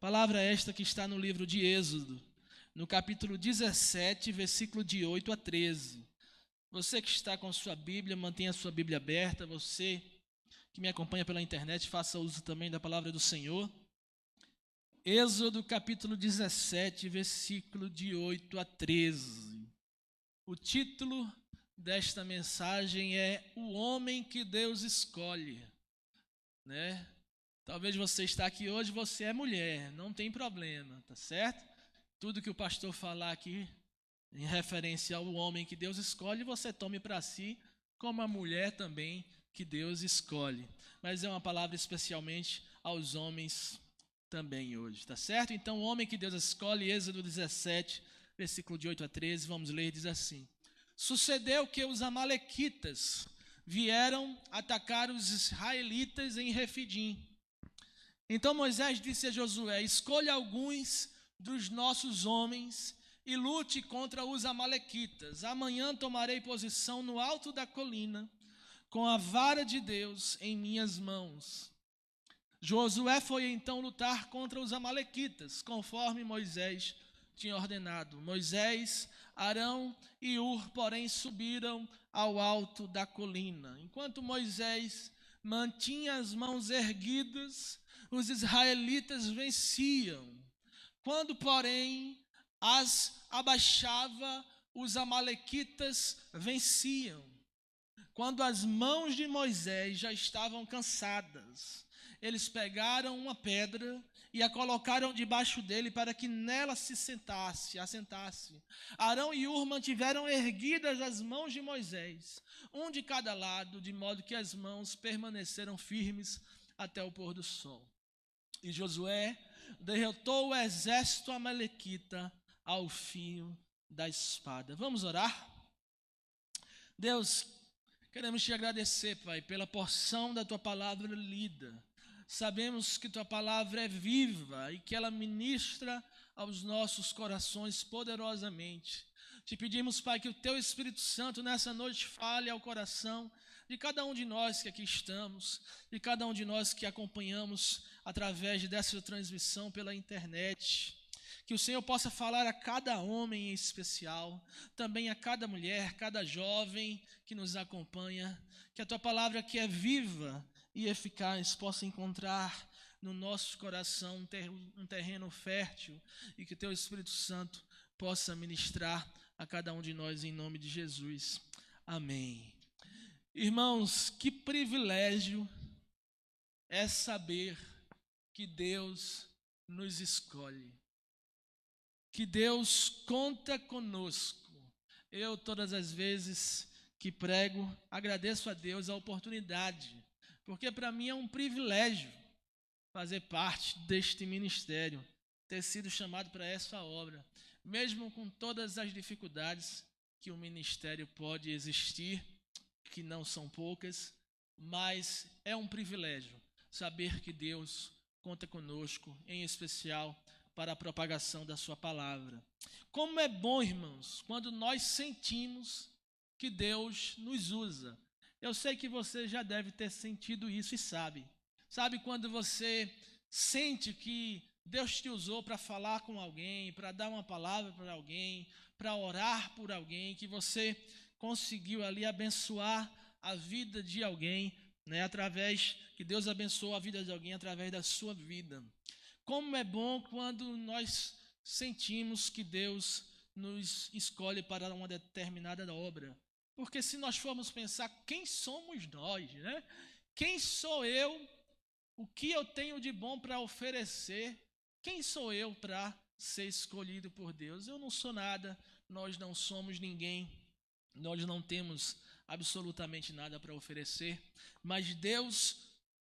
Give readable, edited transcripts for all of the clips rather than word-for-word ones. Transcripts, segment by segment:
Palavra esta que está no livro de Êxodo, no capítulo 17, versículo de 8 a 13. Você que está com sua Bíblia, mantenha a sua Bíblia aberta. Você que me acompanha pela internet, faça uso também da palavra do Senhor. Êxodo capítulo 17, versículo de 8 a 13. O título desta mensagem é O Homem que Deus Escolhe, né? Talvez você está aqui hoje, você é mulher, não tem problema, tá certo? Tudo que o pastor falar aqui em referência ao homem que Deus escolhe, você tome para si como a mulher também que Deus escolhe. Mas é uma palavra especialmente aos homens também hoje, tá certo? Então, o homem que Deus escolhe, Êxodo 17, versículo de 8 a 13, vamos ler, diz assim: Sucedeu que os amalequitas vieram atacar os israelitas em Refidim. Então Moisés disse a Josué: Escolha alguns dos nossos homens e lute contra os amalequitas. Amanhã tomarei posição no alto da colina, com a vara de Deus em minhas mãos. Josué foi então lutar contra os amalequitas, conforme Moisés tinha ordenado. Moisés, Arão e Hur, porém, subiram ao alto da colina. Enquanto Moisés mantinha as mãos erguidas, os israelitas venciam. Quando, porém, as abaixava, os amalequitas venciam. Quando as mãos de Moisés já estavam cansadas, eles pegaram uma pedra e a colocaram debaixo dele para que nela se assentasse. Arão e Hur mantiveram erguidas as mãos de Moisés, um de cada lado, de modo que as mãos permaneceram firmes até o pôr do sol. E Josué derrotou o exército amalequita ao fio da espada. Vamos orar? Deus, queremos te agradecer, Pai, pela porção da tua palavra lida. Sabemos que tua palavra é viva e que ela ministra aos nossos corações poderosamente. Te pedimos, Pai, que o teu Espírito Santo nessa noite fale ao coração de cada um de nós que aqui estamos, de cada um de nós que acompanhamos através dessa transmissão pela internet. Que o Senhor possa falar a cada homem em especial, também a cada mulher, cada jovem que nos acompanha. Que a tua palavra, que é viva e eficaz, possa encontrar no nosso coração um terreno fértil e que teu Espírito Santo possa ministrar a cada um de nós em nome de Jesus. Amém. Irmãos, que privilégio é saber que Deus nos escolhe, que Deus conta conosco. Eu, todas as vezes que prego, agradeço a Deus a oportunidade, porque para mim é um privilégio fazer parte deste ministério, ter sido chamado para essa obra, mesmo com todas as dificuldades que o ministério pode existir, que não são poucas, mas é um privilégio saber que Deus conta conosco, em especial para a propagação da sua palavra. Como é bom, irmãos, quando nós sentimos que Deus nos usa. Eu sei que você já deve ter sentido isso e sabe. Sabe quando você sente que Deus te usou para falar com alguém, para dar uma palavra para alguém, para orar por alguém, que você conseguiu ali abençoar a vida de alguém, né, que Deus abençoou a vida de alguém através da sua vida. Como é bom quando nós sentimos que Deus nos escolhe para uma determinada obra. Porque se nós formos pensar, quem somos nós, né? Quem sou eu? O que eu tenho de bom para oferecer? Quem sou eu para ser escolhido por Deus? Eu não sou nada, nós não somos ninguém, nós não temos absolutamente nada para oferecer, mas Deus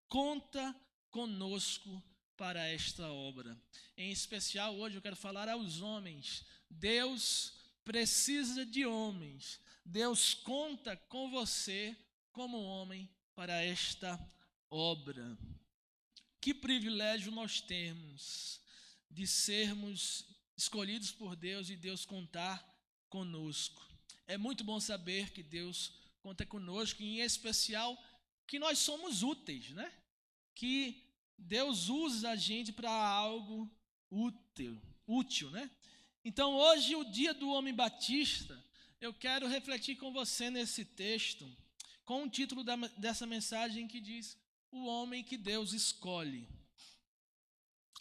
conta conosco para esta obra. Em especial, hoje eu quero falar aos homens. Deus precisa de homens. Deus conta com você como homem para esta obra. Que privilégio nós temos de sermos escolhidos por Deus e Deus contar conosco. É muito bom saber que Deus conta conosco, e em especial que nós somos úteis, né? Que Deus usa a gente para algo útil, né? Então, hoje, o dia do homem batista, eu quero refletir com você nesse texto, com o título dessa mensagem que diz: o homem que Deus escolhe.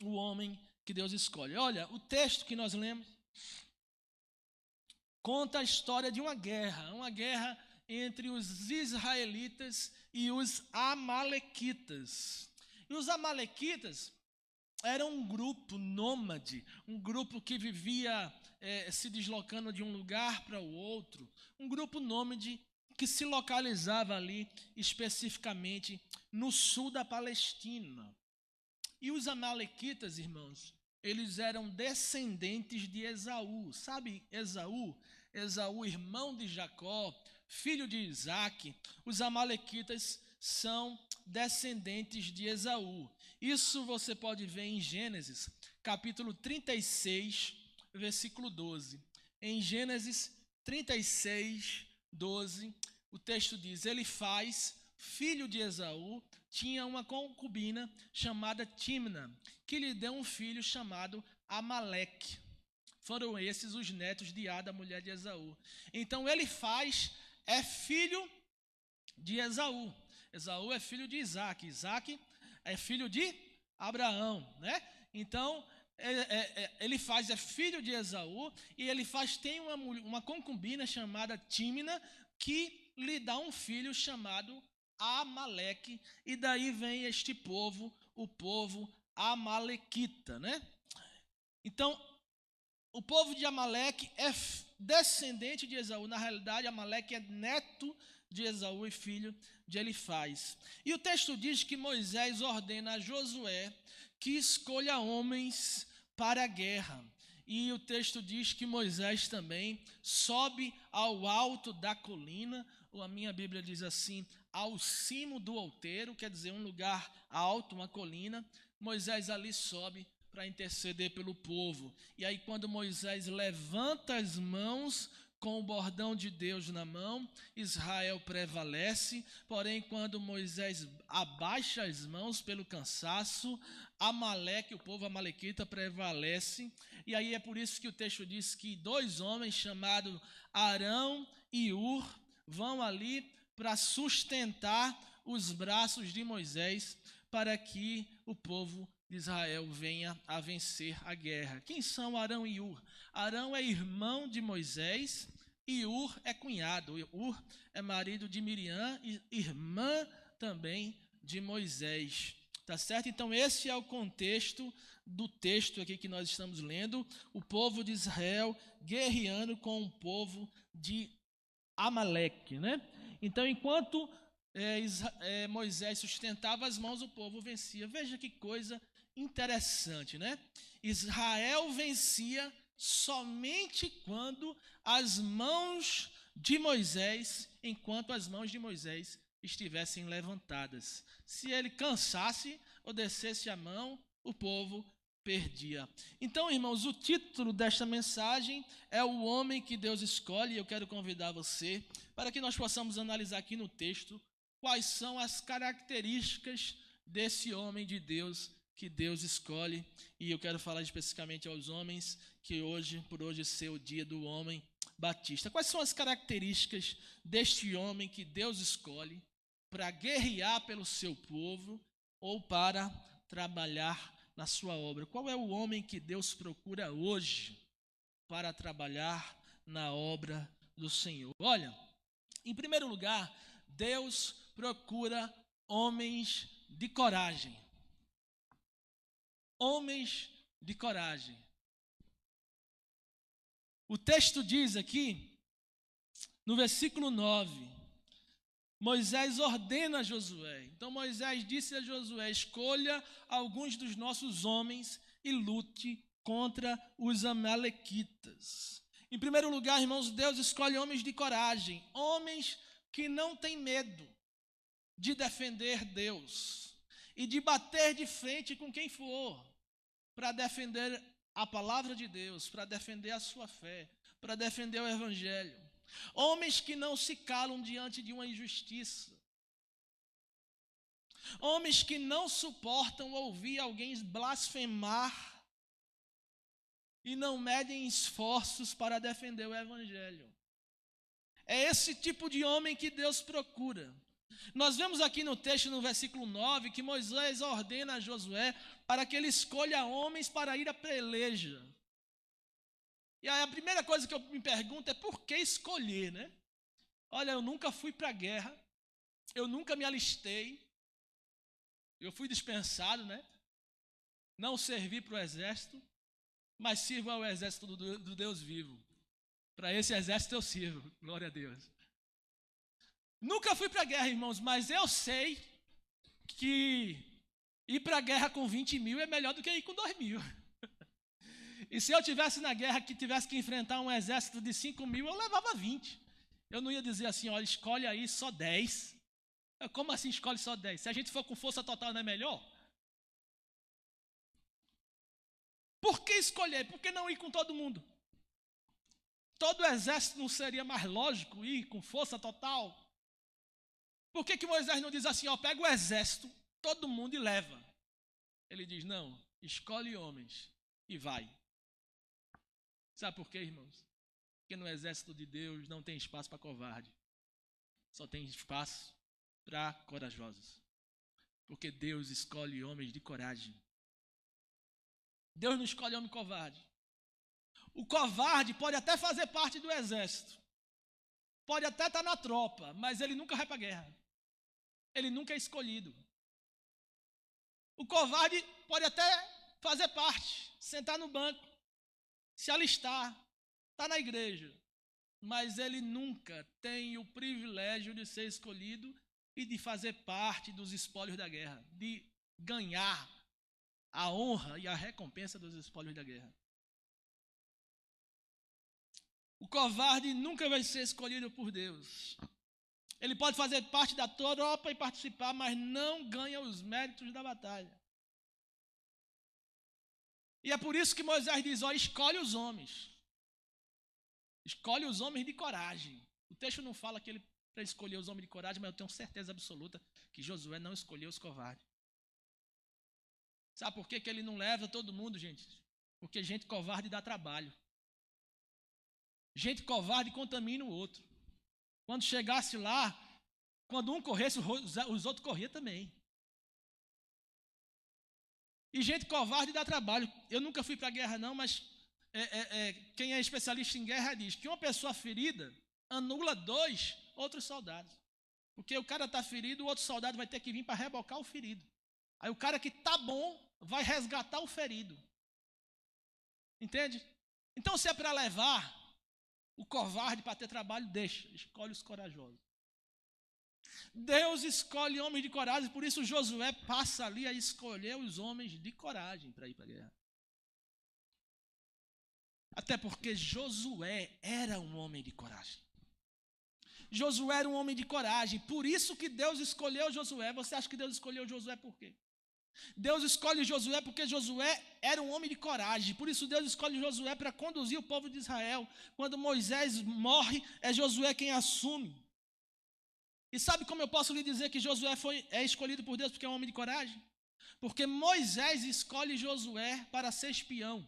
O homem que Deus escolhe. Olha, o texto que nós lemos conta a história de uma guerra entre os israelitas e os amalequitas. E os amalequitas eram um grupo nômade, um grupo que vivia se deslocando de um lugar para o outro, um grupo nômade que se localizava ali especificamente no sul da Palestina. E os amalequitas, irmãos, eles eram descendentes de Esaú. Sabe Esaú? Esaú, irmão de Jacó, filho de Isaque. Os amalequitas são descendentes de Esaú. Isso você pode ver em Gênesis, capítulo 36, versículo 12. Em Gênesis 36, 12, o texto diz: Elifaz, filho de Esaú, tinha uma concubina chamada Timna, que lhe deu um filho chamado Amaleque. Foram esses os netos de Ada, mulher de Esaú. Então Elifaz é filho de Esaú. Esaú é filho de Isaque. Isaque é filho de Abraão, né? Então Elifaz é filho de Esaú, e Elifaz tem uma concubina chamada Tímina, que lhe dá um filho chamado Amaleque, e daí vem este povo, o povo amalequita, né? Então, o povo de Amaleque é descendente de Esaú. Na realidade, Amaleque é neto de Esaú e filho de Elifaz. E o texto diz que Moisés ordena a Josué que escolha homens para a guerra. E o texto diz que Moisés também sobe ao alto da colina, ou a minha Bíblia diz assim, ao cimo do outeiro, quer dizer, um lugar alto, uma colina. Moisés ali sobe para interceder pelo povo. E aí, quando Moisés levanta as mãos com o bordão de Deus na mão, Israel prevalece. Porém, quando Moisés abaixa as mãos pelo cansaço, Amaleque, o povo amalequita, prevalece. E aí é por isso que o texto diz que dois homens chamados Arão e Ur vão ali para sustentar os braços de Moisés, para que o povo de Israel venha a vencer a guerra. Quem são Arão e Ur? Arão é irmão de Moisés e Ur é cunhado. Ur é marido de Miriam e irmã também de Moisés. Tá certo? Então esse é o contexto do texto aqui que nós estamos lendo. O povo de Israel guerreando com o povo de Amaleque, né? Então, enquanto Moisés sustentava as mãos, o povo vencia. Veja que coisa interessante, né? Israel vencia somente quando as mãos de Moisés, enquanto as mãos de Moisés estivessem levantadas. Se ele cansasse ou descesse a mão, o povo perdia. Então, irmãos, o título desta mensagem é O Homem que Deus Escolhe, e eu quero convidar você para que nós possamos analisar aqui no texto quais são as características desse homem de Deus que Deus escolhe. E eu quero falar especificamente aos homens que por hoje ser o dia do homem batista. Quais são as características deste homem que Deus escolhe para guerrear pelo seu povo ou para trabalhar na sua obra? Qual é o homem que Deus procura hoje para trabalhar na obra do Senhor? Olha, em primeiro lugar, Deus procura homens de coragem. Homens de coragem. O texto diz aqui, no versículo 9, Moisés ordena a Josué. Então Moisés disse a Josué: escolha alguns dos nossos homens e lute contra os amalequitas. Em primeiro lugar, irmãos, Deus escolhe homens de coragem, homens que não têm medo de defender Deus e de bater de frente com quem for, para defender a palavra de Deus, para defender a sua fé, para defender o evangelho. Homens que não se calam diante de uma injustiça. Homens que não suportam ouvir alguém blasfemar e não medem esforços para defender o evangelho. É esse tipo de homem que Deus procura. Nós vemos aqui no texto, no versículo 9, que Moisés ordena a Josué para que ele escolha homens para ir à peleja. E aí a primeira coisa que eu me pergunto é por que escolher, né? Olha, eu nunca fui para a guerra, eu nunca me alistei, eu fui dispensado, né? Não servi para o exército, mas sirvo ao exército do Deus vivo. Para esse exército eu sirvo, glória a Deus. Nunca fui para a guerra, irmãos, mas eu sei que ir para a guerra com 20 mil é melhor do que ir com 2 mil. E se eu tivesse na guerra que tivesse que enfrentar um exército de 5 mil, eu levava 20. Eu não ia dizer assim, olha, escolhe aí só 10. Como assim escolhe só 10? Se a gente for com força total, não é melhor? Por que escolher? Por que não ir com todo mundo? Todo exército não seria mais lógico ir com força total? Por que Moisés não diz assim, ó, pega o exército, todo mundo e leva? Ele diz, não, escolhe homens e vai. Sabe por quê, irmãos? Porque no exército de Deus não tem espaço para covarde. Só tem espaço para corajosos. Porque Deus escolhe homens de coragem. Deus não escolhe homem covarde. O covarde pode até fazer parte do exército. Pode até estar na tropa, mas ele nunca vai para a guerra. Ele nunca é escolhido. O covarde pode até fazer parte, sentar no banco, se alistar, estar na igreja, mas ele nunca tem o privilégio de ser escolhido e de fazer parte dos espólios da guerra, de ganhar a honra e a recompensa dos espólios da guerra. O covarde nunca vai ser escolhido por Deus. Ele pode fazer parte da tropa e participar, mas não ganha os méritos da batalha. E é por isso que Moisés diz, ó, escolhe os homens. Escolhe os homens de coragem. O texto não fala que ele para escolher os homens de coragem, mas eu tenho certeza absoluta que Josué não escolheu os covardes. Sabe por que ele não leva todo mundo, gente? Porque gente covarde dá trabalho. Gente covarde contamina o outro. Quando chegasse lá, quando um corresse, os outros corriam também. E gente covarde dá trabalho. Eu nunca fui para a guerra não, mas quem é especialista em guerra diz que uma pessoa ferida anula 2 outros soldados. Porque o cara está ferido, o outro soldado vai ter que vir para rebocar o ferido. Aí o cara que está bom vai resgatar o ferido. Entende? Então se é para levar o covarde para ter trabalho, deixa. Escolhe os corajosos. Deus escolhe homens de coragem, por isso Josué passa ali a escolher os homens de coragem para ir para a guerra. Até porque Josué era um homem de coragem. Josué era um homem de coragem, por isso que Deus escolheu Josué. Você acha que Deus escolheu Josué por quê? Deus escolhe Josué porque Josué era um homem de coragem. Por isso Deus escolhe Josué para conduzir o povo de Israel. Quando Moisés morre, é Josué quem assume. E sabe como eu posso lhe dizer que Josué é escolhido por Deus porque é um homem de coragem? Porque Moisés escolhe Josué para ser espião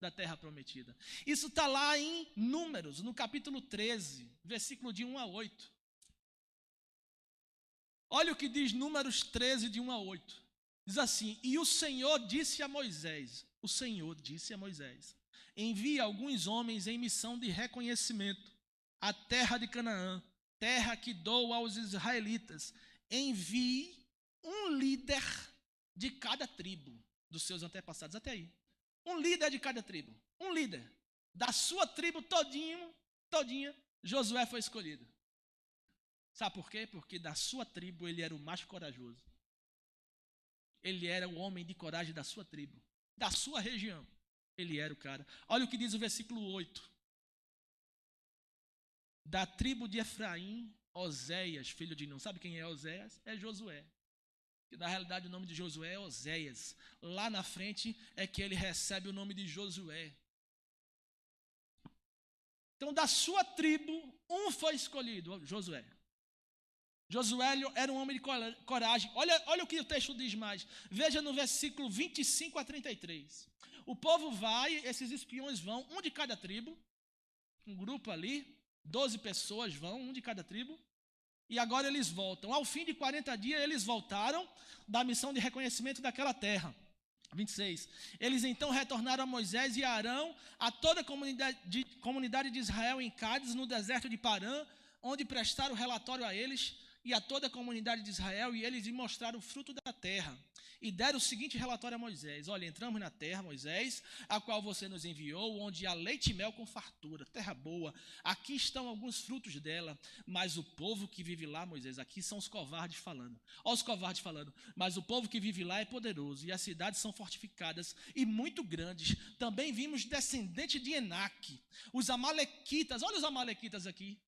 da terra prometida. Isso está lá em Números, no capítulo 13, versículo de 1 a 8. Olha o que diz Números 13, de 1 a 8. Diz assim, e o Senhor disse a Moisés, envie alguns homens em missão de reconhecimento à terra de Canaã, terra que dou aos israelitas. Envie um líder de cada tribo dos seus antepassados. Até aí. Um líder de cada tribo. Um líder. Da sua tribo todinha, Josué foi escolhido. Sabe por quê? Porque da sua tribo ele era o mais corajoso. Ele era o homem de coragem da sua tribo. Da sua região. Ele era o cara. Olha o que diz o versículo 8. Da tribo de Efraim, Oséias, filho de Nun. Sabe quem é Oséias? É Josué. Que na realidade o nome de Josué é Oséias. Lá na frente é que ele recebe o nome de Josué. Então da sua tribo, um foi escolhido, Josué. Josué era um homem de coragem. Olha o que o texto diz mais. Veja no versículo 25 a 33. O povo vai, esses espiões vão, um de cada tribo, um grupo ali, 12 pessoas vão, um de cada tribo, e agora eles voltam. Ao fim de 40 dias, eles voltaram da missão de reconhecimento daquela terra. 26. Eles então retornaram a Moisés e a Arão, a toda a comunidade de Israel em Cádiz, no deserto de Parã, onde prestaram relatório a eles e a toda a comunidade de Israel, e eles lhe mostraram o fruto da terra. E deram o seguinte relatório a Moisés: olha, entramos na terra, Moisés, a qual você nos enviou, onde há leite e mel com fartura, terra boa. Aqui estão alguns frutos dela, mas o povo que vive lá, Moisés, aqui são os covardes falando. Olha os covardes falando. Mas o povo que vive lá é poderoso, e as cidades são fortificadas e muito grandes. Também vimos descendentes de Enaque, os amalequitas. Olha os amalequitas aqui.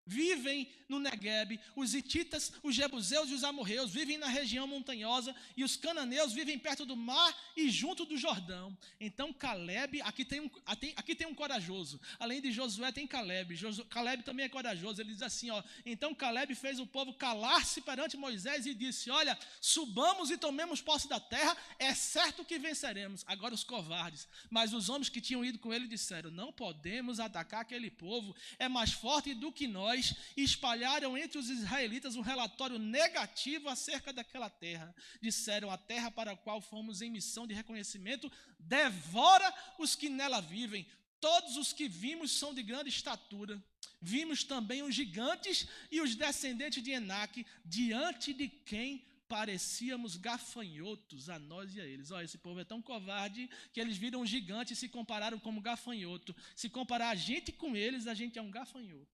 Vivem no Neguebe, os hititas, os jebuseus e os amorreus vivem na região montanhosa, e os cananeus vivem perto do mar e junto do Jordão. Então Caleb, aqui tem um corajoso, além de Josué tem Caleb. Caleb também é corajoso. Ele diz assim, então Caleb fez o povo calar-se perante Moisés e disse: olha, subamos e tomemos posse da terra, é certo que venceremos. Agora os covardes, mas os homens que tinham ido com ele disseram: não podemos atacar aquele povo, é mais forte do que nós. E espalharam entre os israelitas um relatório negativo acerca daquela terra. Disseram: a terra para a qual fomos em missão de reconhecimento devora os que nela vivem. Todos os que vimos são de grande estatura. Vimos também os gigantes e os descendentes de Enaque, diante de quem parecíamos gafanhotos, a nós e a eles. Olha, esse povo é tão covarde que eles viram um gigante e se compararam como gafanhoto. Se comparar a gente com eles, a gente é um gafanhoto.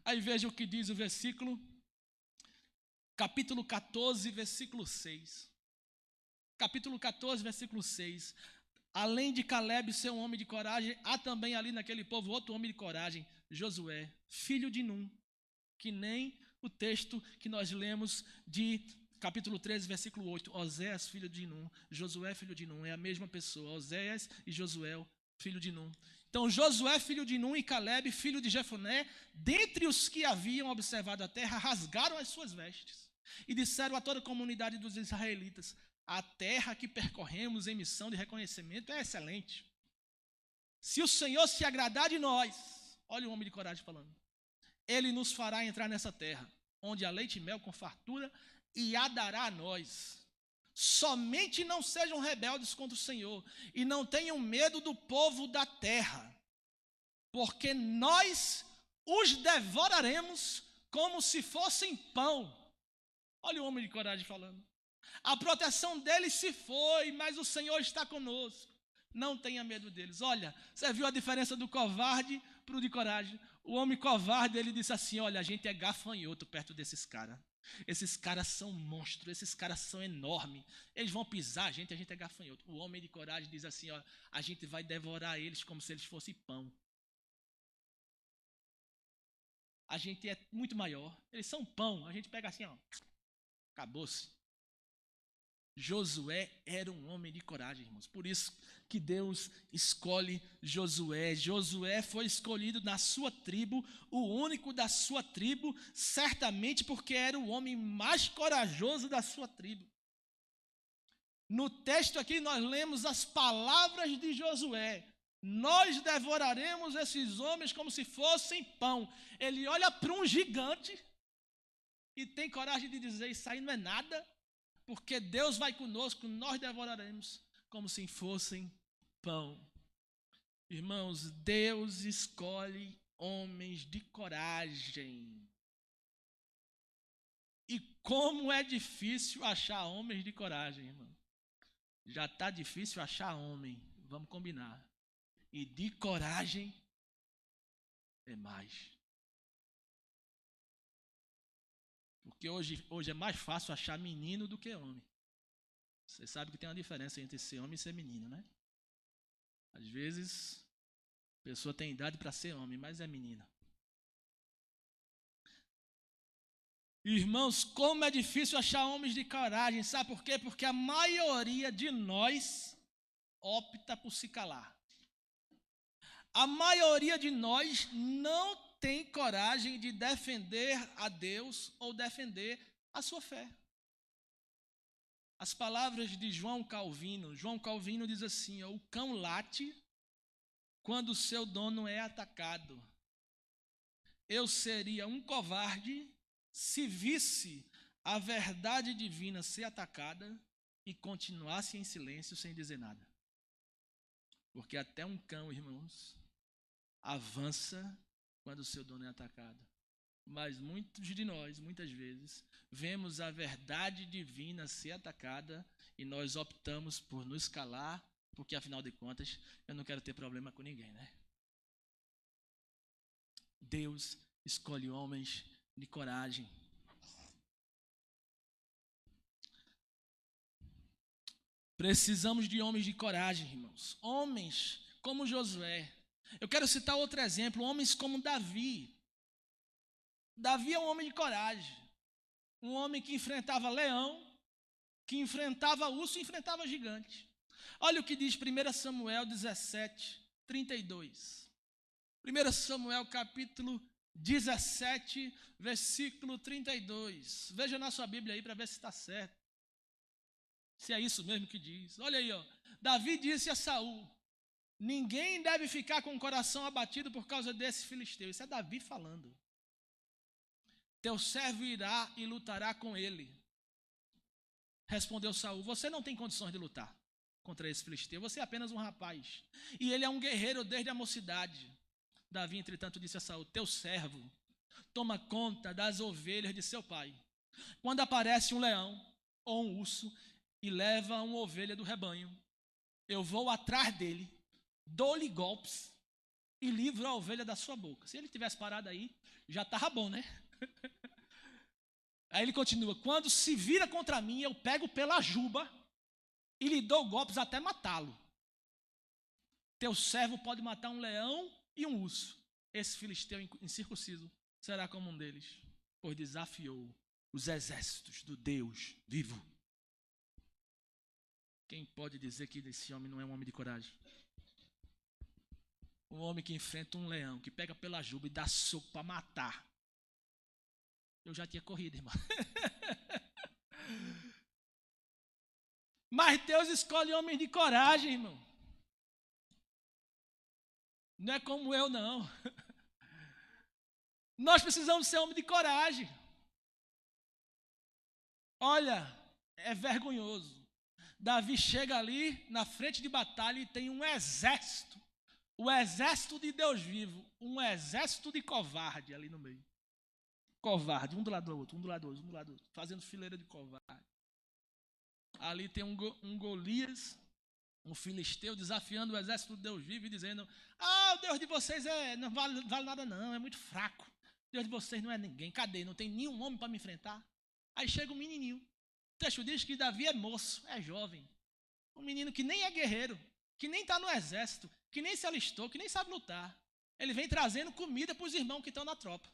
Aí veja o que diz o versículo, capítulo 14, versículo 6. Capítulo 14, versículo 6. Além de Caleb ser um homem de coragem, há também ali naquele povo outro homem de coragem, Josué, filho de Num, que nem o texto que nós lemos de capítulo 13, versículo 8. Oséias, filho de Num, Josué, filho de Num, é a mesma pessoa, Oséias e Josué, filho de Num. Então Josué, filho de Num, e Caleb, filho de Jefoné, dentre os que haviam observado a terra, rasgaram as suas vestes e disseram a toda a comunidade dos israelitas: a terra que percorremos em missão de reconhecimento é excelente. Se o Senhor se agradar de nós, olha o homem de coragem falando, Ele nos fará entrar nessa terra, onde há leite e mel com fartura, e a dará a nós. Somente não sejam rebeldes contra o Senhor, e não tenham medo do povo da terra, porque nós os devoraremos como se fossem pão. Olha o homem de coragem falando. A proteção deles se foi, mas o Senhor está conosco. Não tenha medo deles. Olha, você viu a diferença do covarde para o de coragem? O homem covarde, ele disse assim: olha, a gente é gafanhoto perto desses caras. Esses caras são monstros, esses caras são enormes. Eles vão pisar a gente é gafanhoto. O homem de coragem diz assim: ó, a gente vai devorar eles como se eles fossem pão. A gente é muito maior. Eles são pão. A gente pega assim, ó. Acabou-se. Josué era um homem de coragem, irmãos. Por isso que Deus escolhe Josué. Josué foi escolhido na sua tribo, o único da sua tribo, certamente porque era o homem mais corajoso da sua tribo. No texto aqui nós lemos as palavras de Josué: nós devoraremos esses homens como se fossem pão. Ele olha para um gigante e tem coragem de dizer: isso aí não é nada, porque Deus vai conosco, nós devoraremos como se fossem pão. Irmãos, Deus escolhe homens de coragem. E como é difícil achar homens de coragem, irmão. Já está difícil achar homem, vamos combinar. E de coragem é mais. Porque hoje é mais fácil achar menino do que homem. Você sabe que tem uma diferença entre ser homem e ser menino, né? Às vezes, a pessoa tem idade para ser homem, mas é menina. Irmãos, como é difícil achar homens de coragem. Sabe por quê? Porque a maioria de nós opta por se calar. A maioria de nós não tem coragem de defender a Deus ou defender a sua fé. As palavras de João Calvino diz assim: o cão late quando o seu dono é atacado. Eu seria um covarde se visse a verdade divina ser atacada e continuasse em silêncio sem dizer nada. Porque até um cão, irmãos, avança quando o seu dono é atacado. Mas muitos de nós, muitas vezes, vemos a verdade divina ser atacada e nós optamos por nos calar, porque afinal de contas, eu não quero ter problema com ninguém, né? Deus escolhe homens de coragem. Precisamos de homens de coragem, irmãos. Homens como Josué. Eu quero citar outro exemplo, homens como Davi. Davi é um homem de coragem. Um homem que enfrentava leão, que enfrentava urso e enfrentava gigante. Olha o que diz 1 Samuel 17, 32. 1 Samuel capítulo 17, versículo 32. Veja na sua Bíblia aí para ver se está certo. Se é isso mesmo que diz. Olha aí, ó. Davi disse a Saul: ninguém deve ficar com o coração abatido por causa desse filisteu. Isso é Davi falando. Teu servo irá e lutará com ele. Respondeu Saul: você não tem condições de lutar contra esse filisteu. Você é apenas um rapaz. E ele é um guerreiro desde a mocidade. Davi, entretanto, disse a Saul: teu servo toma conta das ovelhas de seu pai. Quando aparece um leão ou um urso e leva uma ovelha do rebanho, eu vou atrás dele, dou-lhe golpes e livro a ovelha da sua boca. Se ele tivesse parado aí, já estava bom, né? Aí ele continua: quando se vira contra mim, eu pego pela juba e lhe dou golpes até matá-lo. Teu servo pode matar um leão e um urso. Esse filisteu incircunciso será como um deles, pois desafiou os exércitos do Deus vivo. Quem pode dizer que esse homem não é um homem de coragem? Um homem que enfrenta um leão, que pega pela juba e dá soco para matar. Eu já tinha corrido, irmão. Mas Deus escolhe homens de coragem, irmão. Não é como eu, não. Nós precisamos ser homens de coragem. Olha, é vergonhoso. Davi chega ali na frente de batalha e tem um exército. O exército de Deus vivo. Um exército de covarde ali no meio. Covarde, um do lado do outro, um do lado do outro, um do lado do outro, fazendo fileira de covarde. Ali tem um Golias, um filisteu, desafiando o exército de Deus vivo e dizendo: o Deus de vocês não vale nada não, é muito fraco. O Deus de vocês não é ninguém. Cadê? Não tem nenhum homem para me enfrentar. Aí chega um menininho. O texto diz que Davi é moço, é jovem. Um menino que nem é guerreiro, que nem está no exército, que nem se alistou, que nem sabe lutar. Ele vem trazendo comida para os irmãos que estão na tropa.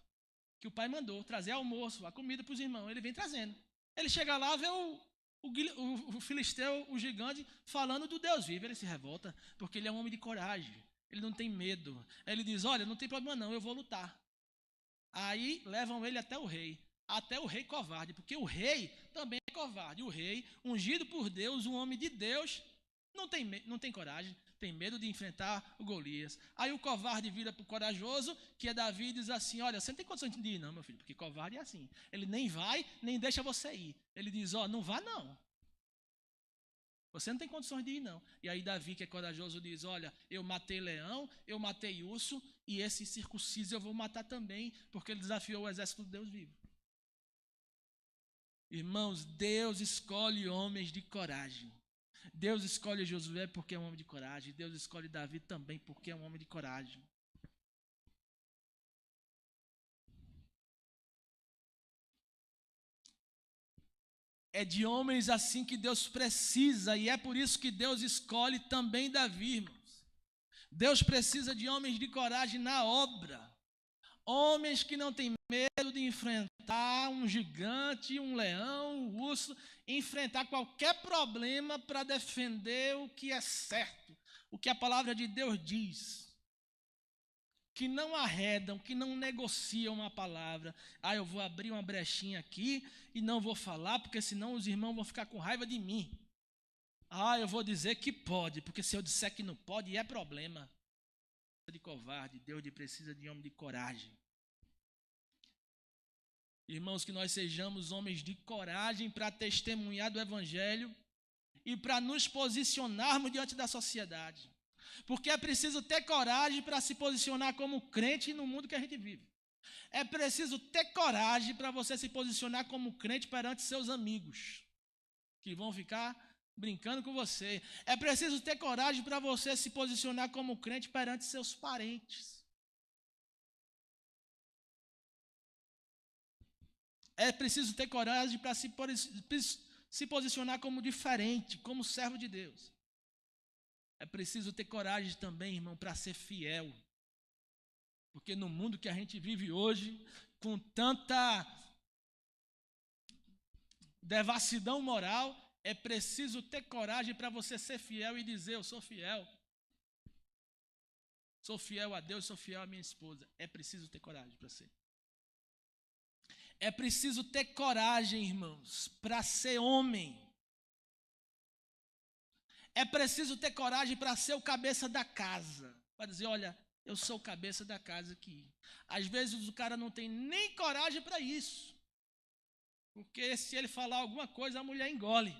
Que o pai mandou trazer almoço, a comida para os irmãos. Ele vem trazendo. Ele chega lá, vê o filisteu, o gigante, falando do Deus vivo. Ele se revolta, porque ele é um homem de coragem. Ele não tem medo. Aí ele diz: olha, não tem problema não, eu vou lutar. Aí levam ele até o rei covarde, porque o rei também é covarde. O rei, ungido por Deus, um homem de Deus, não tem coragem, tem medo de enfrentar o Golias. Aí o covarde vira para o corajoso, que é Davi, e diz assim: olha, você não tem condições de ir não, meu filho, porque covarde é assim. Ele nem vai, nem deixa você ir. Ele diz: não vá não. Você não tem condições de ir não. E aí Davi, que é corajoso, diz: olha, eu matei leão, eu matei urso, e esse circunciso eu vou matar também, porque ele desafiou o exército de Deus vivo. Irmãos, Deus escolhe homens de coragem. Deus escolhe Josué porque é um homem de coragem. Deus escolhe Davi também porque é um homem de coragem. É de homens assim que Deus precisa, e é por isso que Deus escolhe também Davi, irmãos. Deus precisa de homens de coragem na obra. Homens que não têm medo de enfrentar um gigante, um leão, um urso, enfrentar qualquer problema para defender o que é certo, o que a palavra de Deus diz. que não arredam, que não negociam a palavra. Eu vou abrir uma brechinha aqui e não vou falar, porque senão os irmãos vão ficar com raiva de mim. Eu vou dizer que pode, porque se eu disser que não pode, é problema. De covarde, Deus precisa de homem de coragem. Irmãos, que nós sejamos homens de coragem para testemunhar do Evangelho e para nos posicionarmos diante da sociedade. Porque é preciso ter coragem para se posicionar como crente no mundo que a gente vive. É preciso ter coragem para você se posicionar como crente perante seus amigos, que vão ficar brincando com você. É preciso ter coragem para você se posicionar como crente perante seus parentes. É preciso ter coragem para se posicionar como diferente, como servo de Deus. É preciso ter coragem também, irmão, para ser fiel. Porque no mundo que a gente vive hoje, com tanta devassidão moral, é preciso ter coragem para você ser fiel e dizer: eu sou fiel. Sou fiel a Deus, sou fiel à minha esposa. É preciso ter coragem para ser. É preciso ter coragem, irmãos, para ser homem. É preciso ter coragem para ser o cabeça da casa. Para dizer: olha, eu sou o cabeça da casa aqui. Às vezes o cara não tem nem coragem para isso. Porque se ele falar alguma coisa, a mulher engole.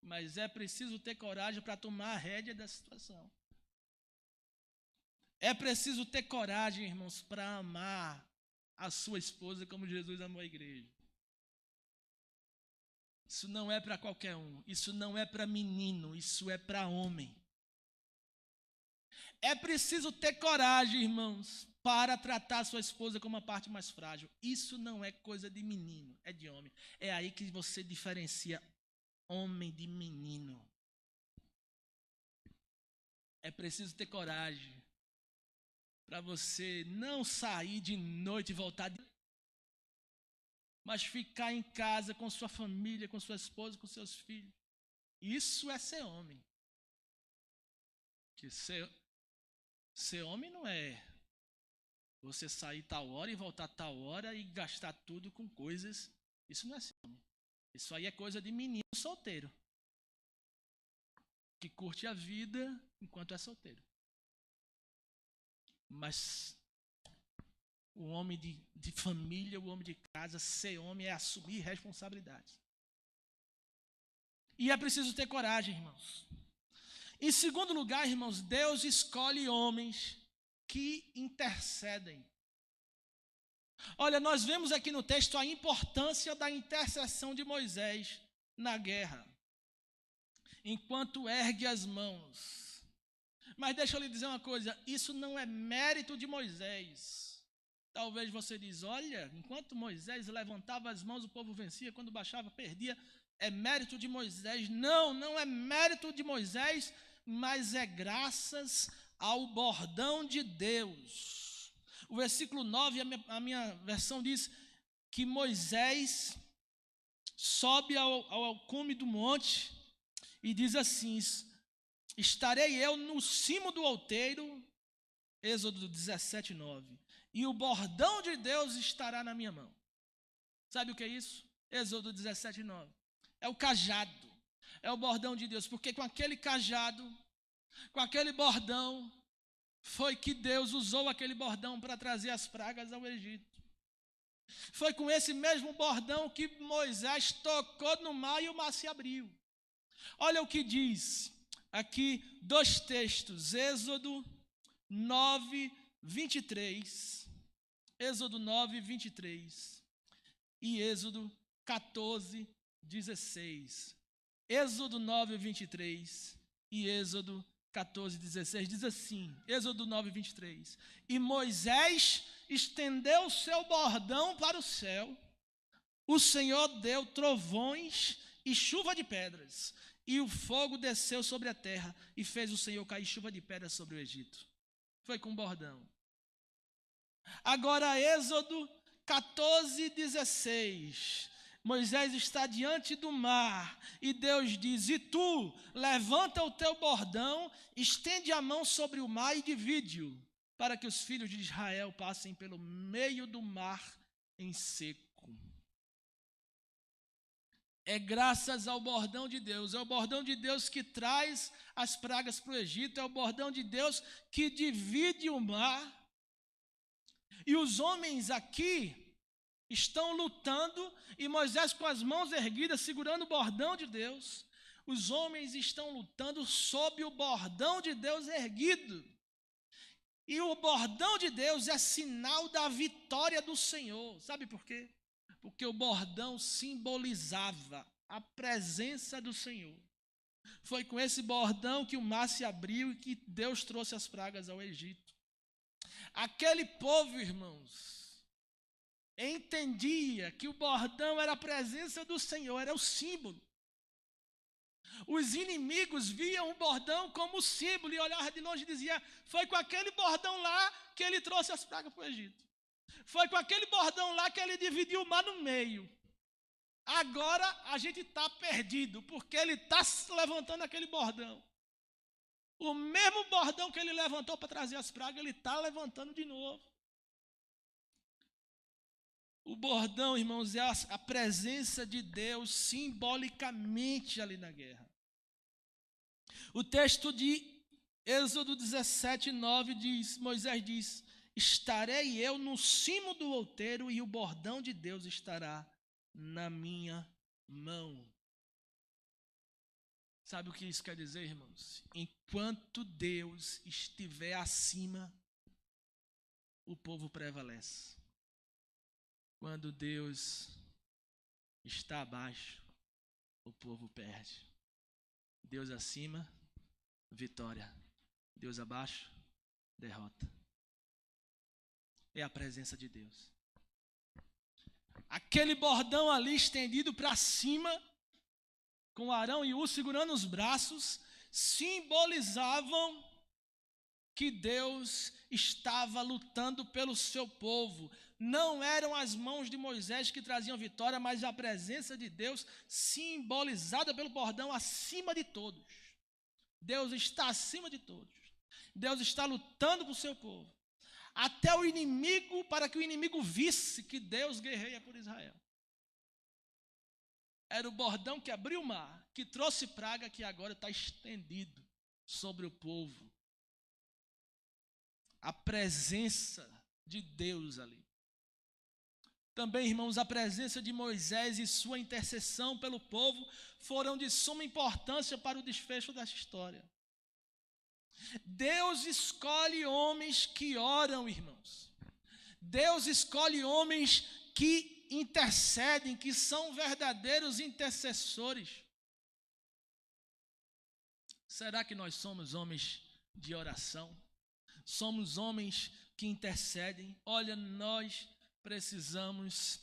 Mas é preciso ter coragem para tomar a rédea da situação. É preciso ter coragem, irmãos, para amar a sua esposa como Jesus amou a igreja. Isso não é para qualquer um. Isso não é para menino. Isso é para homem. É preciso ter coragem, irmãos, para tratar a sua esposa como a parte mais frágil. Isso não é coisa de menino, é de homem. É aí que você diferencia homem de menino. É preciso ter coragem para você não sair de noite e voltar mas ficar em casa com sua família, com sua esposa, com seus filhos. Isso é ser homem. Que ser homem não é você sair tal hora e voltar tal hora e gastar tudo com coisas. Isso não é ser homem. Isso aí é coisa de menino solteiro, que curte a vida enquanto é solteiro. Mas o homem de família, o homem de casa, ser homem é assumir responsabilidades. E é preciso ter coragem, irmãos. Em segundo lugar, irmãos, Deus escolhe homens que intercedem. Olha, nós vemos aqui no texto a importância da intercessão de Moisés na guerra, enquanto ergue as mãos. Mas deixa eu lhe dizer uma coisa, isso não é mérito de Moisés. Talvez você diz: olha, enquanto Moisés levantava as mãos, o povo vencia, quando baixava, perdia. É mérito de Moisés. Não, não é mérito de Moisés, mas é graças ao bordão de Deus. O versículo 9, a minha versão diz que Moisés sobe ao cume do monte e diz assim: estarei eu no cimo do outeiro, Êxodo 17, 9. E o bordão de Deus estará na minha mão. Sabe o que é isso? Êxodo 17, 9. É o cajado. É o bordão de Deus. Porque com aquele cajado, com aquele bordão, foi que Deus usou aquele bordão para trazer as pragas ao Egito. Foi com esse mesmo bordão que Moisés tocou no mar e o mar se abriu. Olha o que diz aqui 2 textos. Êxodo 9, 23. Êxodo 9, 23 e Êxodo 14, 16. Êxodo 9, 23 e Êxodo 14, 16 diz assim, Êxodo 9, 23. E Moisés estendeu o seu bordão para o céu, o Senhor deu trovões e chuva de pedras, e o fogo desceu sobre a terra, e fez o Senhor cair chuva de pedras sobre o Egito. Foi com bordão. Agora, Êxodo 14, 16. Moisés está diante do mar e Deus diz: e tu, levanta o teu bordão, estende a mão sobre o mar e divide-o, para que os filhos de Israel passem pelo meio do mar em seco. É graças ao bordão de Deus, é o bordão de Deus que traz as pragas para o Egito, é o bordão de Deus que divide o mar. E os homens aqui estão lutando, e Moisés com as mãos erguidas, segurando o bordão de Deus. Os homens estão lutando sob o bordão de Deus erguido. E o bordão de Deus é sinal da vitória do Senhor. Sabe por quê? Porque o bordão simbolizava a presença do Senhor. Foi com esse bordão que o mar se abriu e que Deus trouxe as pragas ao Egito. Aquele povo, irmãos, entendia que o bordão era a presença do Senhor, era o símbolo. Os inimigos viam o bordão como símbolo e olhavam de longe e diziam: foi com aquele bordão lá que ele trouxe as pragas para o Egito. Foi com aquele bordão lá que ele dividiu o mar no meio. Agora a gente está perdido, porque ele está levantando aquele bordão. O mesmo bordão que ele levantou para trazer as pragas, ele está levantando de novo. O bordão, irmãos, é a presença de Deus simbolicamente ali na guerra. O texto de Êxodo 17:9 diz, Moisés diz: estarei eu no cimo do outeiro e o bordão de Deus estará na minha mão. Sabe o que isso quer dizer, irmãos? Enquanto Deus estiver acima, o povo prevalece. Quando Deus está abaixo, o povo perde. Deus acima, vitória. Deus abaixo, derrota. É a presença de Deus. Aquele bordão ali estendido para cima, com Arão e Hur segurando os braços, simbolizavam que Deus estava lutando pelo seu povo. Não eram as mãos de Moisés que traziam vitória, mas a presença de Deus simbolizada pelo bordão acima de todos. Deus está acima de todos. Deus está lutando por seu povo. Até o inimigo, para que o inimigo visse que Deus guerreia por Israel. Era o bordão que abriu o mar, que trouxe praga, que agora está estendido sobre o povo. A presença de Deus ali. Também, irmãos, a presença de Moisés e sua intercessão pelo povo foram de suma importância para o desfecho dessa história. Deus escolhe homens que oram, irmãos. Deus escolhe homens que intercedem, que são verdadeiros intercessores. Será que nós somos homens de oração? Somos homens que intercedem? Olha, nós precisamos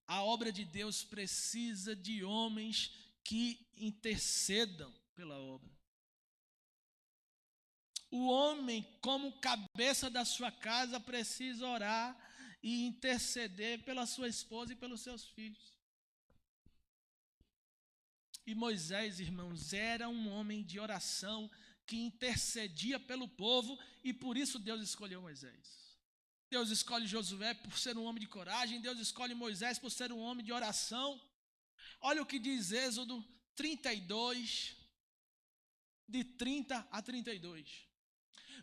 a obra de Deus precisa de homens que intercedam pela obra. O homem, como cabeça da sua casa, precisa orar e interceder pela sua esposa e pelos seus filhos. E Moisés, irmãos, era um homem de oração que intercedia pelo povo e por isso Deus escolheu Moisés. Deus escolhe Josué por ser um homem de coragem, Deus escolhe Moisés por ser um homem de oração. Olha o que diz Êxodo 32, de 30 a 32.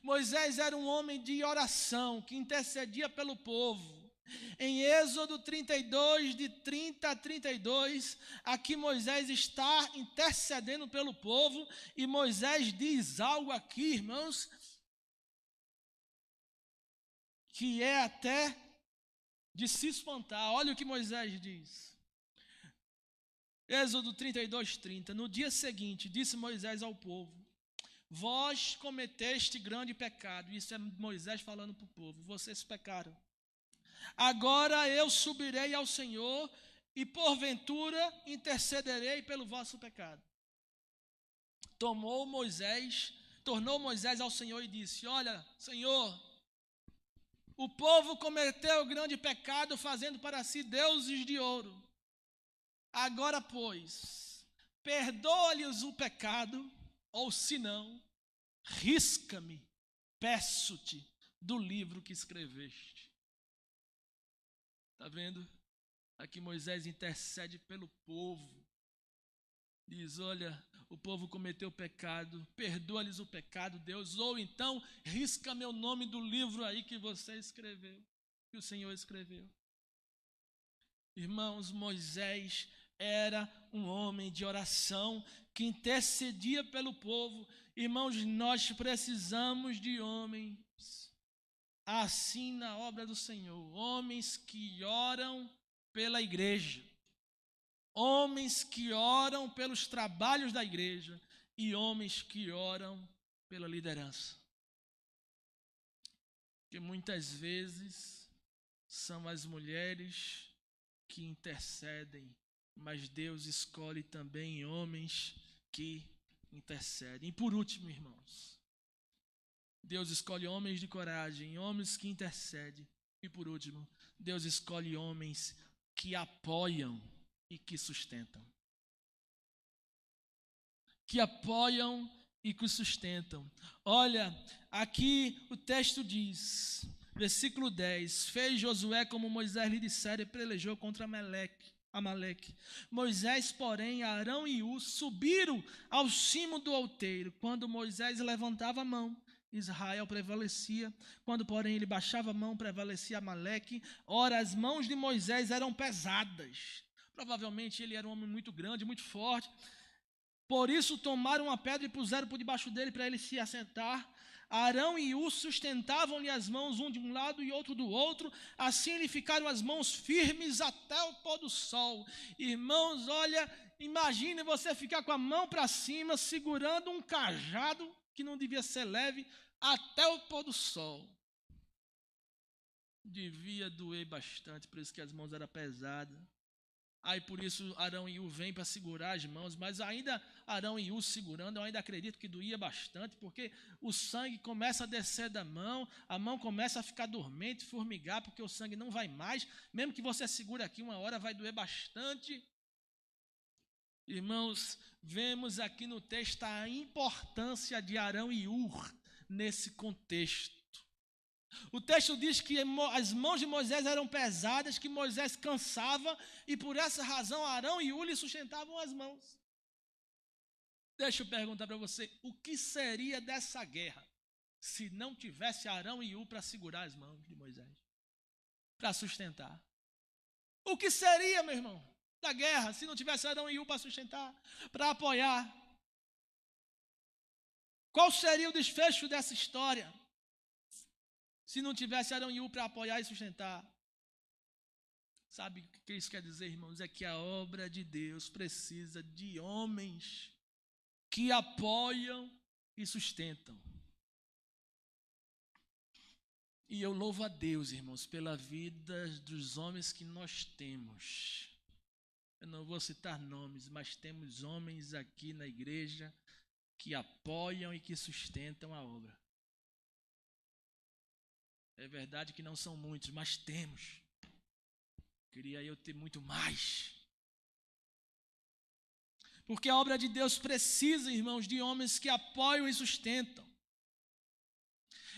Moisés era um homem de oração, que intercedia pelo povo. Em Êxodo 32, de 30 a 32, aqui Moisés está intercedendo pelo povo, e Moisés diz algo aqui, irmãos, que é até de se espantar. Olha o que Moisés diz. Êxodo 32, 30. No dia seguinte, disse Moisés ao povo: vós cometeste grande pecado. Isso é Moisés falando para o povo. Vocês pecaram. Agora eu subirei ao Senhor e porventura intercederei pelo vosso pecado. Tornou Moisés ao Senhor e disse: olha, Senhor, o povo cometeu grande pecado fazendo para si deuses de ouro. Agora, pois, perdoa-lhes o pecado, ou se não, risca-me, peço-te, do livro que escreveste. Está vendo? Aqui Moisés intercede pelo povo. Diz, olha, o povo cometeu pecado, perdoa-lhes o pecado, Deus, ou então risca meu nome do livro aí que você escreveu, que o Senhor escreveu. Irmãos, Moisés era um homem de oração que intercedia pelo povo. Irmãos, nós precisamos de homens assim na obra do Senhor, homens que oram pela igreja, homens que oram pelos trabalhos da igreja e homens que oram pela liderança. Porque muitas vezes são as mulheres que intercedem, mas Deus escolhe também homens que intercedem. E por último, irmãos, Deus escolhe homens de coragem, homens que intercedem. E por último, Deus escolhe homens que apoiam e que sustentam. Que apoiam e que sustentam. Olha, aqui o texto diz, versículo 10, fez Josué como Moisés lhe dissera e pelejou contra Amaleque. Moisés, porém, Arão e Hur subiram ao cimo do outeiro. Quando Moisés levantava a mão, Israel prevalecia. Quando, porém, ele baixava a mão, prevalecia Amaleque. Ora, as mãos de Moisés eram pesadas. Provavelmente ele era um homem muito grande, muito forte. Por isso tomaram uma pedra e puseram por debaixo dele para ele se assentar. Arão e Hur sustentavam-lhe as mãos, um de um lado e outro do outro. Assim lhe ficaram as mãos firmes até o pôr do sol. Irmãos, olha, imagine você ficar com a mão para cima, segurando um cajado que não devia ser leve, até o pôr do sol. Devia doer bastante, por isso que as mãos eram pesadas. Aí por isso Arão e Hur vêm para segurar as mãos, mas ainda Arão e Hur segurando, eu ainda acredito que doía bastante, porque o sangue começa a descer da mão, a mão começa a ficar dormente, formigar, porque o sangue não vai mais, mesmo que você segure aqui uma hora, vai doer bastante. Irmãos, vemos aqui no texto a importância de Arão e Hur nesse contexto. O texto diz que as mãos de Moisés eram pesadas, que Moisés cansava, e por essa razão Arão e Hur lhe sustentavam as mãos. Deixa eu perguntar para você, o que seria dessa guerra se não tivesse Arão e Hur para segurar as mãos de Moisés, para sustentar? O que seria, meu irmão, da guerra se não tivesse Arão e Hur para sustentar, para apoiar? Qual seria o desfecho dessa história se não tivesse Arão e Hur para apoiar e sustentar? Sabe o que isso quer dizer, irmãos? É que a obra de Deus precisa de homens que apoiam e sustentam. E eu louvo a Deus, irmãos, pela vida dos homens que nós temos. Eu não vou citar nomes, mas temos homens aqui na igreja que apoiam e que sustentam a obra. É verdade que não são muitos, mas temos. Queria eu ter muito mais. Porque a obra de Deus precisa, irmãos, de homens que apoiam e sustentam.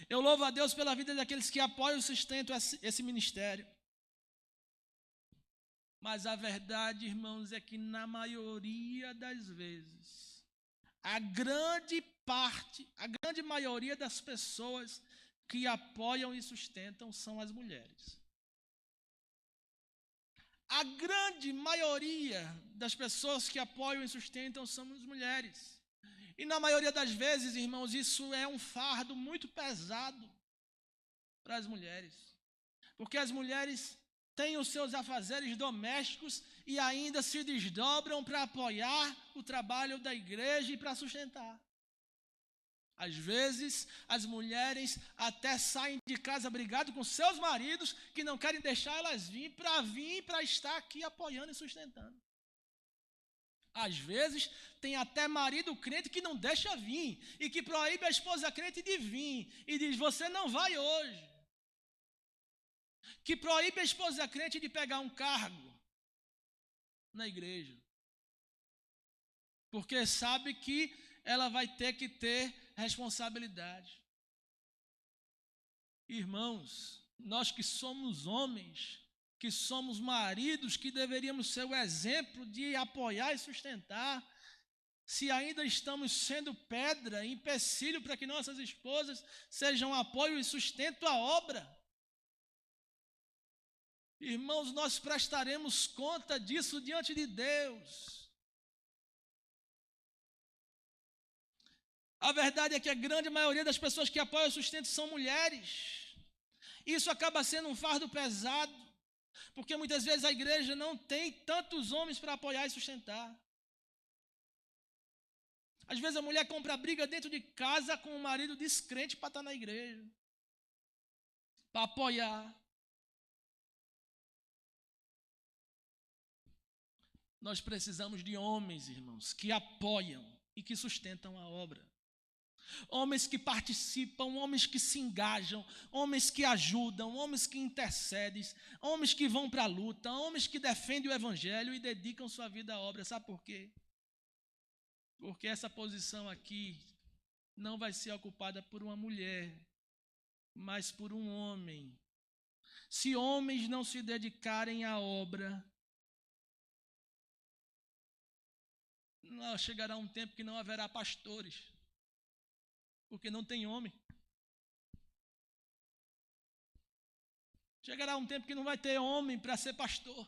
Eu louvo a Deus pela vida daqueles que apoiam e sustentam esse ministério. Mas a verdade, irmãos, é que na maioria das vezes, a grande maioria das pessoas que apoiam e sustentam são as mulheres. A grande maioria das pessoas que apoiam e sustentam são as mulheres. E na maioria das vezes, irmãos, isso é um fardo muito pesado para as mulheres. Porque as mulheres têm os seus afazeres domésticos e ainda se desdobram para apoiar o trabalho da igreja e para sustentar. Às vezes, as mulheres até saem de casa brigado com seus maridos que não querem deixar elas vir para estar aqui apoiando e sustentando. Às vezes, tem até marido crente que não deixa vir e que proíbe a esposa crente de vir e diz, você não vai hoje. Que proíbe a esposa crente de pegar um cargo. na igreja. Porque sabe que ela vai ter que ter responsabilidade. Irmãos, nós que somos homens, que somos maridos, que deveríamos ser o exemplo de apoiar e sustentar, se ainda estamos sendo pedra, empecilho para que nossas esposas sejam apoio e sustento à obra. Irmãos, nós prestaremos conta disso diante de Deus. A verdade é que a grande maioria das pessoas que apoiam o sustento são mulheres. Isso acaba sendo um fardo pesado, porque muitas vezes a igreja não tem tantos homens para apoiar e sustentar. Às vezes a mulher compra briga dentro de casa com o marido descrente para estar na igreja, para apoiar. Nós precisamos de homens, irmãos, que apoiam e que sustentam a obra. Homens que participam, homens que se engajam, homens que ajudam, homens que intercedem, homens que vão para a luta, homens que defendem o evangelho e dedicam sua vida à obra. Sabe por quê? Porque essa posição aqui não vai ser ocupada por uma mulher, mas por um homem. Se homens não se dedicarem à obra, chegará um tempo que não haverá pastores, porque não tem homem. Chegará um tempo que não vai ter homem para ser pastor,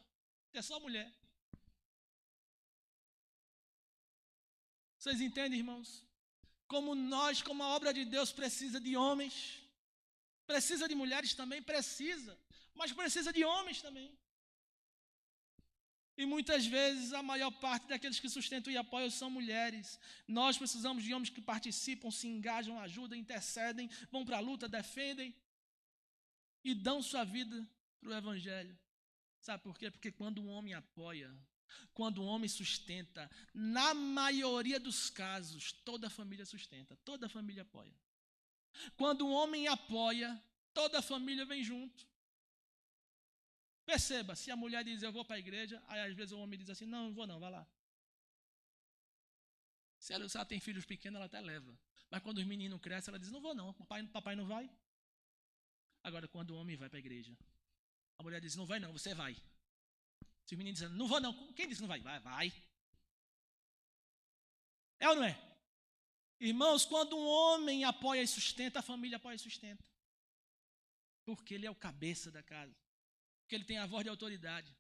é só mulher. Vocês entendem, irmãos? Como a obra de Deus precisa de homens, precisa de mulheres também, precisa, mas precisa de homens também. E muitas vezes a maior parte daqueles que sustentam e apoiam são mulheres. Nós precisamos de homens que participam, se engajam, ajudam, intercedem, vão para a luta, defendem e dão sua vida para o evangelho. Sabe por quê? Porque quando um homem apoia, quando um homem sustenta, na maioria dos casos, toda a família sustenta, toda a família apoia. Quando um homem apoia, toda a família vem junto. Perceba, se a mulher diz eu vou para a igreja, aí às vezes o homem diz assim, não vou não, vai lá. Se ela tem filhos pequenos, ela até leva. Mas quando os meninos crescem, ela diz, não vou não, papai não vai. Agora, quando o homem vai para a igreja, a mulher diz, não vai não, você vai. Se o menino diz, não vou não, quem disse não vai? Vai. É ou não é? Irmãos, quando um homem apoia e sustenta, a família apoia e sustenta. Porque ele é o cabeça da casa. Porque ele tem a voz de autoridade.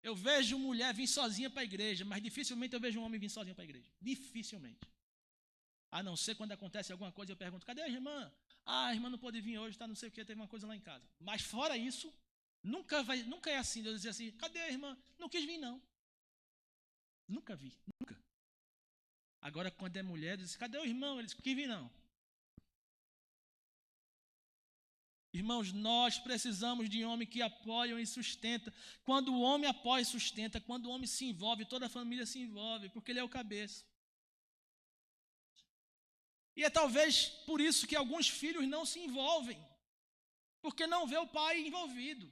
Eu vejo mulher vir sozinha para a igreja, mas dificilmente eu vejo um homem vir sozinho para a igreja. Dificilmente. A não ser quando acontece alguma coisa, eu pergunto, cadê a irmã? A irmã não pôde vir hoje, tá não sei o que, teve uma coisa lá em casa. Mas fora isso, nunca é assim, eu dizer assim, cadê a irmã? Não quis vir não. Nunca vi, nunca. Agora quando é mulher, diz, cadê o irmão? Eles não quis vir não. Irmãos, nós precisamos de homem que apoiam e sustenta. Quando o homem apoia e sustenta, quando o homem se envolve, toda a família se envolve, porque ele é o cabeça. E é talvez por isso que alguns filhos não se envolvem, porque não vê o pai envolvido.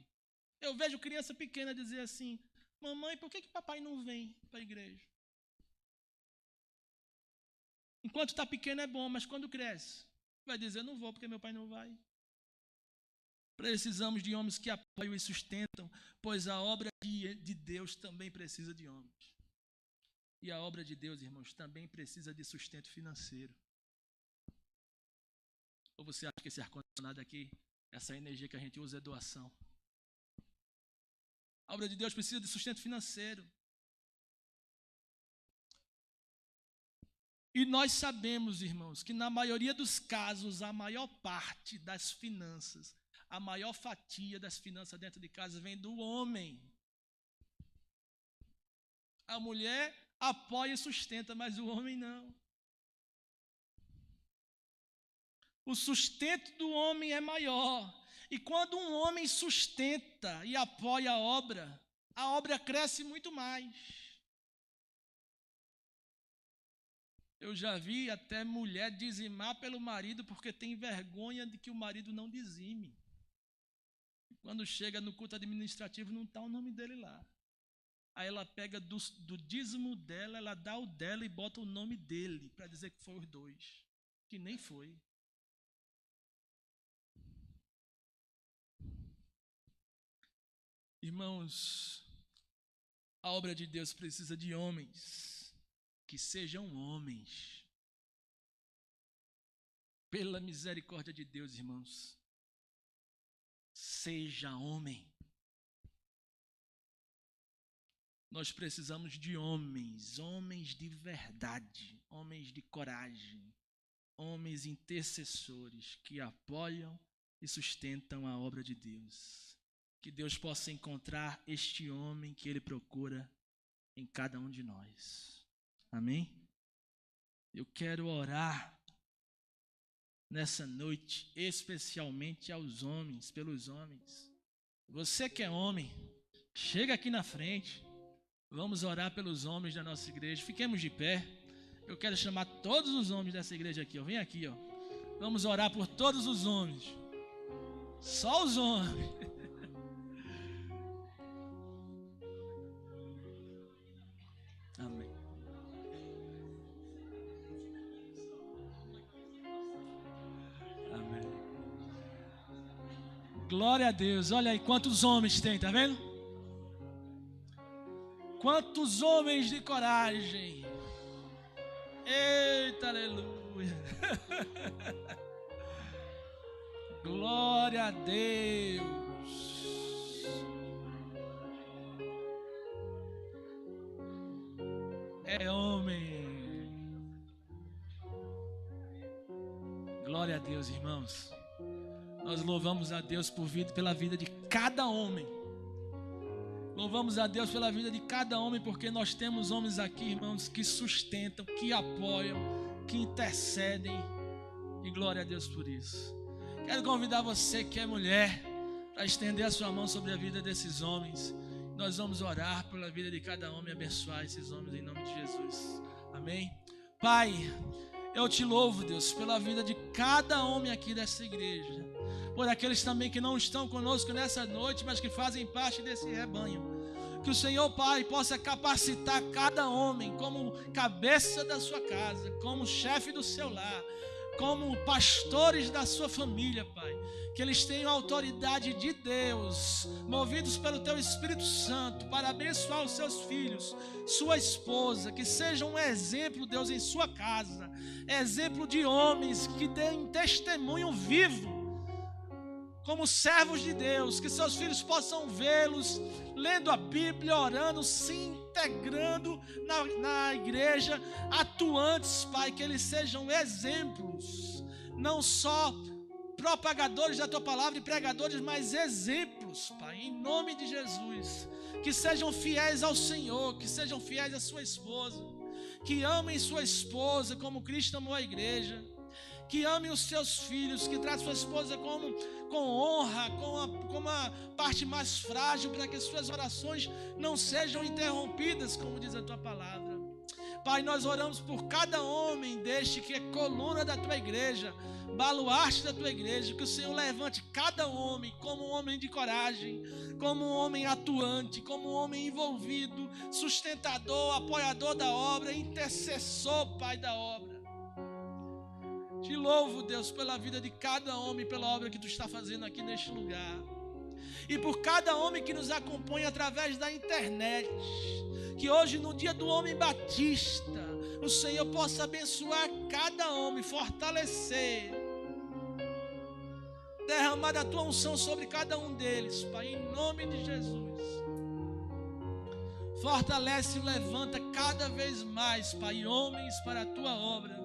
Eu vejo criança pequena dizer assim, mamãe, por que papai não vem para a igreja? Enquanto está pequeno é bom, mas quando cresce, vai dizer, não vou porque meu pai não vai. Precisamos de homens que apoiam e sustentam, pois a obra de Deus também precisa de homens. E a obra de Deus, irmãos, também precisa de sustento financeiro. Ou você acha que esse ar-condicionado aqui, essa energia que a gente usa é doação? A obra de Deus precisa de sustento financeiro. E nós sabemos, irmãos, que na maioria dos casos, a maior parte das finanças, a maior fatia das finanças dentro de casa vem do homem. A mulher apoia e sustenta, mas o homem não. O sustento do homem é maior. E quando um homem sustenta e apoia a obra cresce muito mais. Eu já vi até mulher dizimar pelo marido porque tem vergonha de que o marido não dizime. Quando chega no culto administrativo, não está o nome dele lá. Aí ela pega do dízimo dela, ela dá o dela e bota o nome dele, para dizer que foi os dois. Que nem foi. Irmãos, a obra de Deus precisa de homens, que sejam homens. Pela misericórdia de Deus, irmãos, seja homem. Nós precisamos de homens, homens de verdade, homens de coragem, homens intercessores que apoiam e sustentam a obra de Deus. Que Deus possa encontrar este homem que Ele procura em cada um de nós. Amém? Eu quero orar nessa noite, especialmente aos homens, pelos homens. Você que é homem, chega aqui na frente. Vamos orar pelos homens da nossa igreja. Fiquemos de pé. Eu quero chamar todos os homens dessa igreja aqui, ó. Vem aqui, ó. Vamos orar por todos os homens. Só os homens. Amém. Amém. Glória a Deus. Olha aí quantos homens tem, tá vendo? Quantos homens de coragem. Eita, aleluia. Glória a Deus. É homem. Glória a Deus, irmãos. Nós louvamos a Deus pela vida de cada homem. Louvamos a Deus pela vida de cada homem, porque nós temos homens aqui, irmãos, que sustentam, que apoiam, que intercedem. E glória a Deus por isso. Quero convidar você que é mulher para estender a sua mão sobre a vida desses homens. Nós vamos orar pela vida de cada homem e abençoar esses homens em nome de Jesus. Amém? Pai, eu te louvo, Deus, pela vida de cada homem aqui dessa igreja. Por aqueles também que não estão conosco nessa noite, mas que fazem parte desse rebanho. Que o Senhor, Pai, possa capacitar cada homem como cabeça da sua casa, como chefe do seu lar, como pastores da sua família, Pai. Que eles tenham a autoridade de Deus, movidos pelo Teu Espírito Santo, para abençoar os seus filhos, sua esposa, que sejam um exemplo, Deus, em sua casa, exemplo de homens que deem testemunho vivo, como servos de Deus, que seus filhos possam vê-los lendo a Bíblia, orando, se integrando na igreja, atuantes, Pai, que eles sejam exemplos, não só propagadores da Tua palavra e pregadores, mas exemplos, Pai, em nome de Jesus, que sejam fiéis ao Senhor, que sejam fiéis à sua esposa, que amem sua esposa como Cristo amou a igreja, que amem os seus filhos, que tratem sua esposa com honra, como a parte mais frágil, para que suas orações não sejam interrompidas, como diz a Tua palavra. Pai, nós oramos por cada homem deste que é coluna da Tua igreja, baluarte da Tua igreja, que o Senhor levante cada homem como um homem de coragem, como um homem atuante, como um homem envolvido, sustentador, apoiador da obra, intercessor, Pai, da obra. Te louvo, Deus, pela vida de cada homem, pela obra que Tu está fazendo aqui neste lugar. E por cada homem que nos acompanha através da internet. Que hoje, no dia do homem batista, o Senhor possa abençoar cada homem, fortalecer, derramar a Tua unção sobre cada um deles, Pai, em nome de Jesus. Fortalece e levanta cada vez mais, Pai, homens para a Tua obra.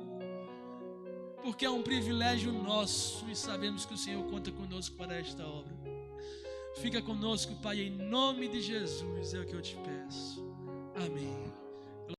Porque é um privilégio nosso e sabemos que o Senhor conta conosco para esta obra. Fica conosco, Pai, em nome de Jesus, é o que eu te peço. Amém.